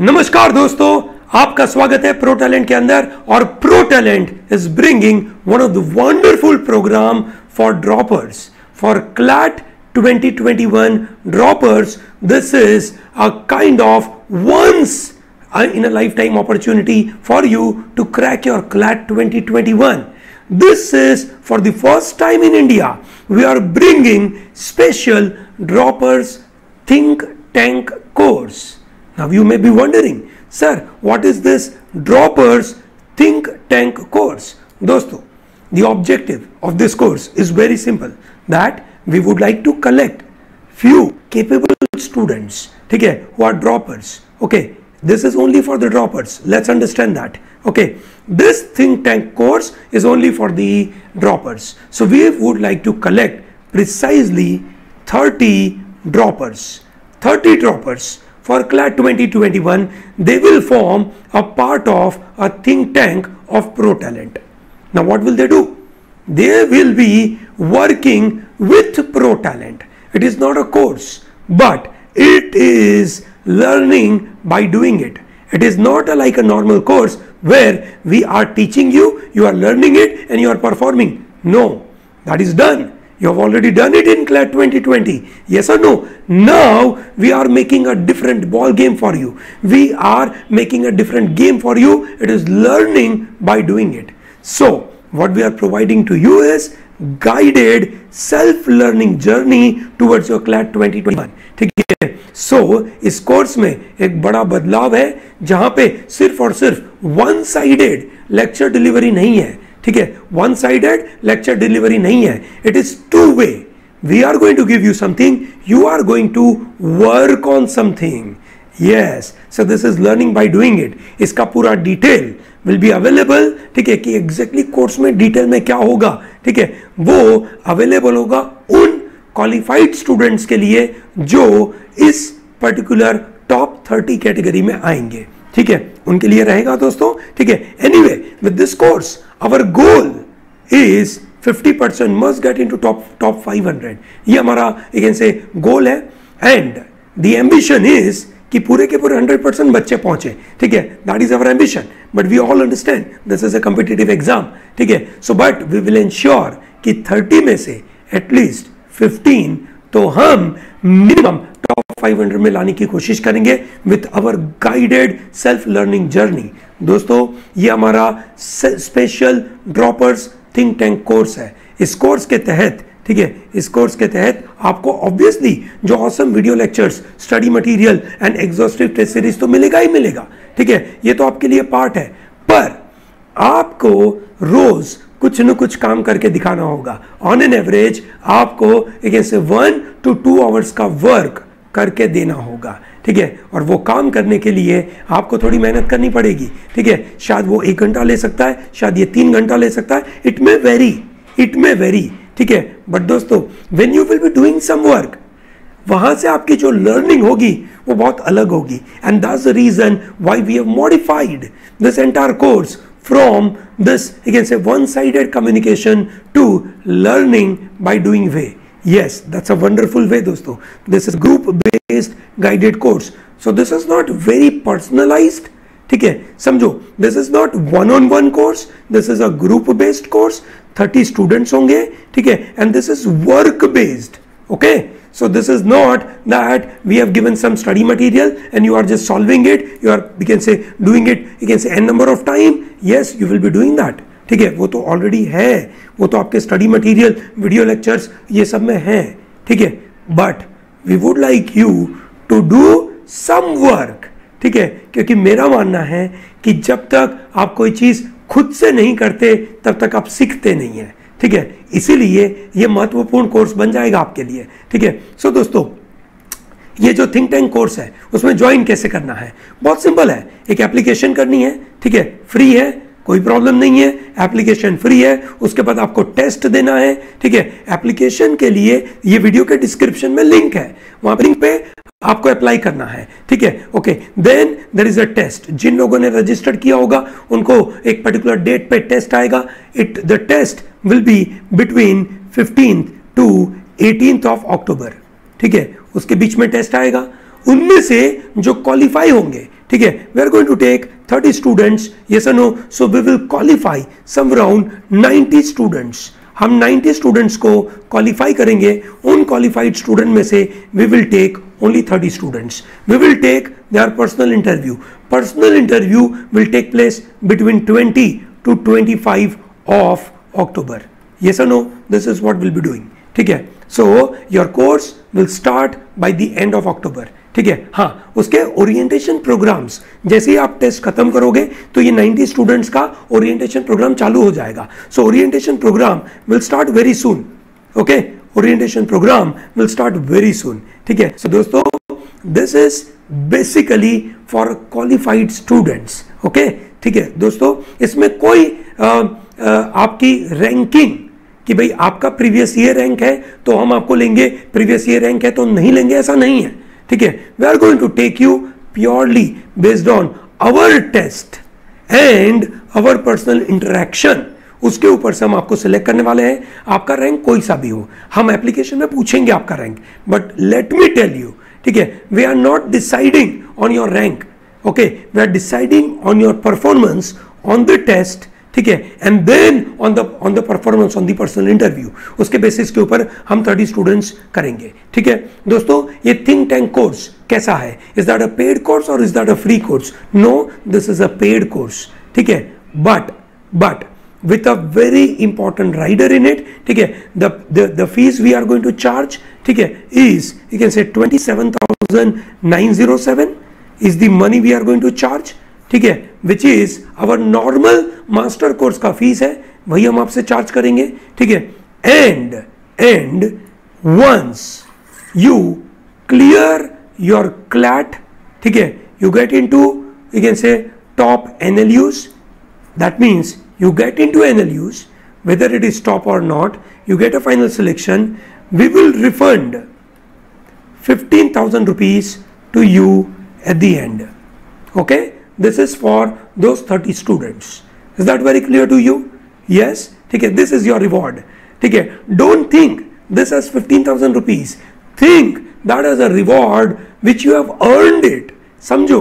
नमस्कार दोस्तों, आपका स्वागत है प्रो टैलेंट के अंदर। और pro talent is bringing one of the wonderful program for droppers, for CLAT 2021 droppers. This is a kind of once in a lifetime opportunity for you to crack your CLAT 2021. This is for the first time in India. We are bringing special droppers think tank course. Now you may be wondering, sir, what is this droppers think tank course? दोस्तों, the objective of this course is very simple, that we would like to collect few capable students, ठीक है, who are droppers. Okay, this is only for the droppers. Let's understand that. Okay, this think tank course is only for the droppers. So we would like to collect precisely 30 droppers. 30 droppers for CLAT 2021. They will form a part of a think tank of Pro Talent. Now what will they do? They will be working with Pro Talent. It is not a course, but it is learning by doing it. It is not like a normal course where we are teaching you, you are learning it and you are performing. No, that is done. You have already done it in CLAT 2020. Yes or no? Now we are making a different ball game for you. We are making a different game for you. It is learning by doing it. So what we are providing to you is guided self-learning journey towards your CLAT 2021. ठीक है। So इस course में एक बड़ा बदलाव है, जहां पे सिर्फ और सिर्फ वन साइडेड लेक्चर डिलीवरी नहीं है। ठीक है, वन साइडेड लेक्चर डिलीवरी नहीं है, it is two we are going to give you something, you are going to work on something. Yes, so this is learning by doing it. इसका पूरा detail will be available, ठीक है, कि exactly course में detail में क्या होगा, ठीक है, वो अवेलेबल होगा उन क्वालिफाइड स्टूडेंट्स के लिए जो इस पर्टिकुलर टॉप 30 कैटेगरी में आएंगे। ठीक है, उनके लिए रहेगा दोस्तों। ठीक है, anyway with this course our goal is 50% must get into top 500। ये हमारा एक से गोल है, एंड द एम्बिशन इज कि पूरे के पूरे 100% बच्चे पहुंचे। ठीक है, that is our ambition, but we all understand this is a competitive exam. ठीक है, so but we will ensure कि 30 में से एटलीस्ट 15 तो हम मिनिमम टॉप 500 में लाने की कोशिश करेंगे with our guided self learning journey. दोस्तों, ये हमारा special droppers think tank course है। इस कोर्स के तहत, ठीक है, इस कोर्स के तहत आपको ऑब्वियसली जो awesome video lectures, study material and exhaustive test series तो मिलेगा ही मिलेगा। ठीक है, ये तो आपके लिए पार्ट है, पर आपको रोज कुछ न कुछ काम करके दिखाना होगा। ऑन एन एवरेज आपको एक ऐसे 1 to 2 आवर्स का वर्क करके देना होगा। ठीक है, और वो काम करने के लिए आपको थोड़ी मेहनत करनी पड़ेगी। ठीक है, शायद वो 1 घंटा ले सकता है, शायद ये 3 घंटा ले सकता है, इट मे वेरी। ठीक है, बट दोस्तों, when you will be doing some work, वहां से आपकी जो लर्निंग होगी वो बहुत अलग होगी। And that's the reason why we have modified this entire course from this, you can say, one-sided communication to learning by doing way. Yes, that's a wonderful way दोस्तों। This is group-based guided course. So this is not very personalized. ठीक है, समझो, this is not one-on-one course. This is a group-based course. 30 students होंगे, ठीक है, and this is work-based. Okay. So this is not that we have given some study material and you are just solving it, you are, we can say, doing it, you can say, n number of time. Yes, you will be doing that. ठीक है, वो तो already है, वो तो आपके study material, video lectures, ये सब में है। ठीक है, but we would like you to do some work. ठीक है, क्योंकि मेरा मानना है कि जब तक आप कोई चीज खुद से नहीं करते तब तक आप सीखते नहीं है। ठीक है, इसीलिए ये महत्वपूर्ण कोर्स बन जाएगा आपके लिए। ठीक है, सो दोस्तों, ये जो थिंक टैंक कोर्स है उसमें ज्वाइन कैसे करना है, बहुत सिंपल है। एक एप्लीकेशन करनी है, ठीक है, फ्री है, कोई प्रॉब्लम नहीं है, एप्लीकेशन फ्री है। उसके बाद आपको टेस्ट देना है। ठीक है, एप्लीकेशन के लिए ये वीडियो के डिस्क्रिप्शन में लिंक है, वहां पर लिंक पे आपको अप्लाई करना है। ठीक है, okay, then there is a test. जिन लोगों ने रजिस्टर किया होगा उनको एक पर्टिकुलर डेट पे टेस्ट आएगा। The test will be between 15th to 18th of October। ठीक है, उसके बीच में टेस्ट आएगा। उनमें से जो क्वालिफाई होंगे, ठीक है, we are going to take 30 students, yes or no, so we will qualify some around 90 students. हम 90 स्टूडेंट्स को क्वालिफाई करेंगे, उन क्वालिफाइड स्टूडेंट में से we will take only 30 students. We will take their personal interview. Personal interview will take place between 20 to 25 of October. Yes or no? This is what we'll be doing. ठीक है, so your course will start by the end of October. ठीक है, हाँ, उसके orientation programmes जैसे ही आप test खत्म करोगे तो ये 90 स्टूडेंट्स का ओरिएंटेशन प्रोग्राम चालू हो जाएगा. So orientation programme will start very soon. Okay, orientation programme will start very soon. ठीक है, सो दोस्तों, this is basically for qualified students. Okay, ठीक है दोस्तों, इसमें कोई आपकी रैंकिंग कि भाई आपका प्रीवियस ईयर रैंक है तो हम आपको लेंगे, प्रीवियस ईयर रैंक है तो नहीं लेंगे, ऐसा नहीं है. ठीक है, we are going to take you purely based on our test and our personal interaction. उसके ऊपर से हम आपको सिलेक्ट करने वाले हैं. आपका रैंक कोई सा भी हो, हम एप्लीकेशन में पूछेंगे आपका rank, but let me tell you, ठीक है, we are not deciding on your rank. Okay, we are deciding on your performance on the test. ठीक है, and then on the performance on the personal interview. उसके basis के ऊपर हम 30 students करेंगे. ठीक है दोस्तों, ये थिंक टैंक कोर्स कैसा है? Is that a paid course or is that a free course? No, this is a paid course. ठीक है, but with a very important rider in it. ठीक है, the fees we are going to charge, ठीक है, is you can say 27,907 is the money we are going to charge. ठीक है, which is our normal master course का fees है, वही हम आपसे चार्ज करेंगे. ठीक है, and once you clear your CLAT, ठीक है, you get into, you can say, top NLUs. That means you get into NLUs, whether it is top or not, you get a final selection, we will refund 15,000 rupees to you at the end. Okay, this is for those 30 students. Is that very clear to you? Yes, ठीक है, this is your reward. ठीक है, don't think this as 15,000 rupees, think that as a reward which you have earned it. समझो,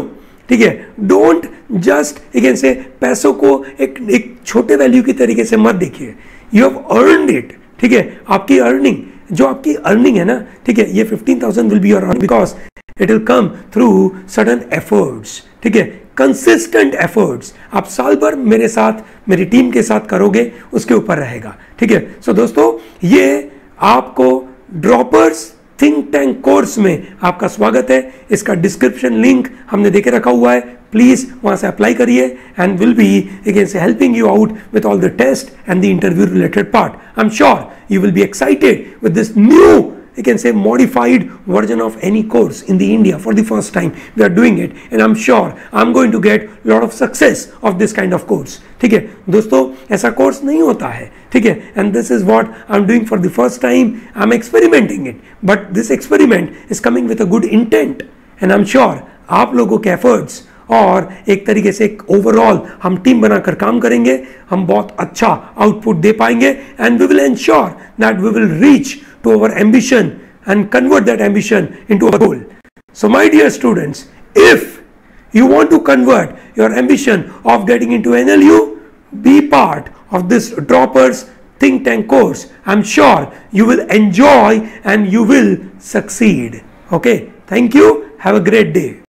ठीक है, don't just, you can say, पैसों को एक छोटे वैल्यू की तरीके से मत देखिए. You have earned it. ठीक है, आपकी अर्निंग, जो आपकी अर्निंग है ना, ठीक है, ये 15,000 will be your earning because it will come through sudden efforts. ठीक है, कंसिस्टेंट एफर्ट्स आप साल भर मेरे साथ, मेरी टीम के साथ करोगे, उसके ऊपर रहेगा. ठीक है, सो दोस्तों, ये आपको ड्रॉपर्स थिंक टैंक कोर्स में आपका स्वागत है. इसका डिस्क्रिप्शन लिंक हमने देके रखा हुआ है, प्लीज वहां से अप्लाई करिए एंड विल बी अगेन से helping you out with all the test and the interview related part. I am sure you will be excited with this new, you can say, modified version of any course in the India for the first time. We are doing it and I'm sure I'm going to get a lot of success of this kind of course. ठीक है दोस्तों, ऐसा course नहीं होता है. ठीक है, and this is what I'm doing for the first time. I'm experimenting it, but this experiment is coming with a good intent and I'm sure आप लोगों के efforts और एक तरीके से एक ओवरऑल हम टीम बनाकर काम करेंगे, हम बहुत अच्छा आउटपुट दे पाएंगे and we will ensure that we will reach to our ambition and convert that ambition into our goal. So my dear students, if you want to convert your ambition of getting into NLU, be part of this Droppers Think Tank course. I'm sure you will enjoy and you will succeed. Okay, thank you. Have a great day.